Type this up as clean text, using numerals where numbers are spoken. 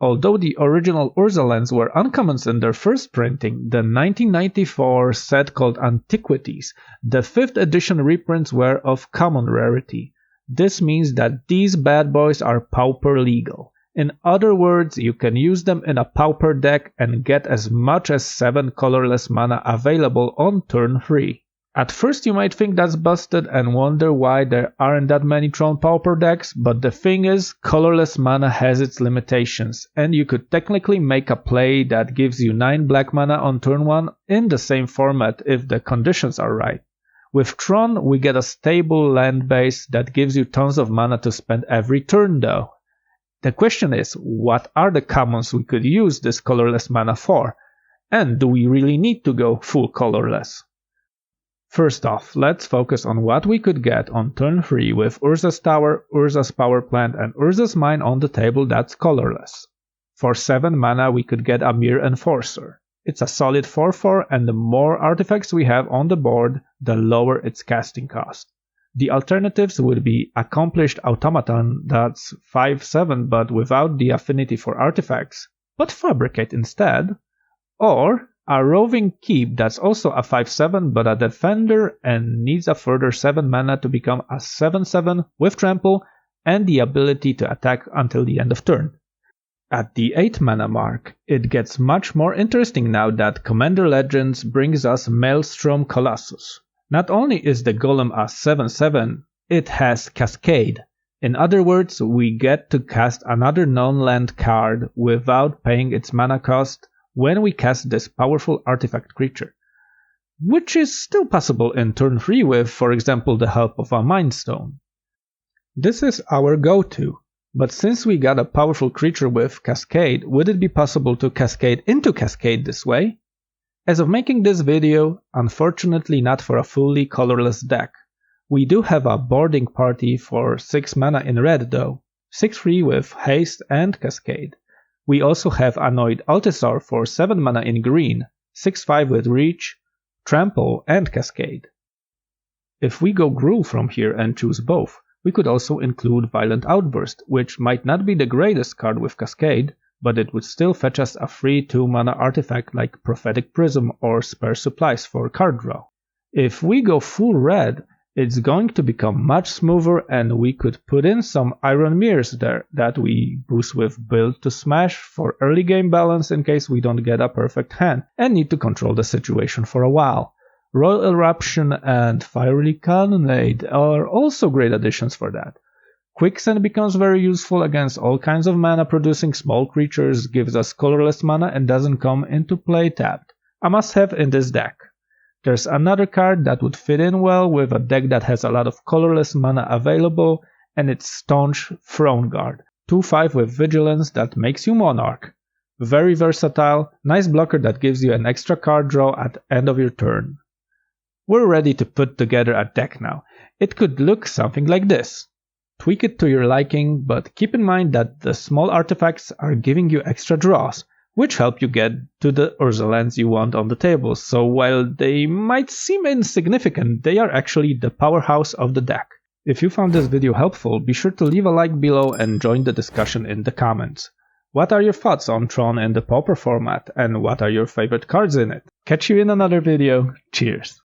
Although the original Urza lands were uncommons in their first printing, the 1994 set called Antiquities, the 5th edition reprints were of common rarity. This means that these bad boys are Pauper legal. In other words, you can use them in a Pauper deck and get as much as 7 colorless mana available on turn 3. At first you might think that's busted and wonder why there aren't that many Tron Pauper decks, but the thing is, colorless mana has its limitations, and you could technically make a play that gives you 9 black mana on turn 1 in the same format if the conditions are right. With Tron, we get a stable land base that gives you tons of mana to spend every turn though. The question is, what are the commons we could use this colorless mana for? And do we really need to go full colorless? First off, let's focus on what we could get on turn 3 with Urza's Tower, Urza's Power Plant and Urza's Mine on the table that's colorless. For 7 mana we could get a Myr Enforcer. It's a solid 4/4 and the more artifacts we have on the board, the lower its casting cost. The alternatives would be Accomplished Automaton, that's 5/7 but without the affinity for artifacts, but Fabricate instead, or a Roving Keep that's also a 5/7 but a defender and needs a further 7 mana to become a 7/7 with trample and the ability to attack until the end of turn. At the 8 mana mark, it gets much more interesting now that Commander Legends brings us Maelstrom Colossus. Not only is the golem a 7/7, it has Cascade. In other words, we get to cast another non-land card without paying its mana cost when we cast this powerful artifact creature, which is still possible in turn 3 with, for example, the help of a Mind Stone. This is our go-to, but since we got a powerful creature with Cascade, would it be possible to cascade into Cascade this way? As of making this video, unfortunately not for a fully colorless deck. We do have a boarding party for 6 mana in red though, 6/3 with haste and Cascade. We also have Annoyed Altisar for 7 mana in green, 6/5 with reach, trample and Cascade. If we go Gruul from here and choose both, we could also include Violent Outburst, which might not be the greatest card with Cascade, but it would still fetch us a free 2 mana artifact like Prophetic Prism or Spare Supplies for card draw. If we go full red, it's going to become much smoother and we could put in some Iron Myrs there that we boost with Build to Smash for early game balance in case we don't get a perfect hand and need to control the situation for a while. Roil Eruption and Fiery Cannonade are also great additions for that. Quicksand becomes very useful against all kinds of mana producing small creatures, gives us colorless mana and doesn't come into play tapped. A must have in this deck. There's another card that would fit in well with a deck that has a lot of colorless mana available, and it's Staunch Throneguard, 2/5 with Vigilance that makes you Monarch. Very versatile, nice blocker that gives you an extra card draw at the end of your turn. We're ready to put together a deck now. It could look something like this. Tweak it to your liking, but keep in mind that the small artifacts are giving you extra draws, which help you get to the Urza lands you want on the table, so while they might seem insignificant, they are actually the powerhouse of the deck. If you found this video helpful, be sure to leave a like below and join the discussion in the comments. What are your thoughts on Tron in the Pauper format, and what are your favorite cards in it? Catch you in another video, cheers!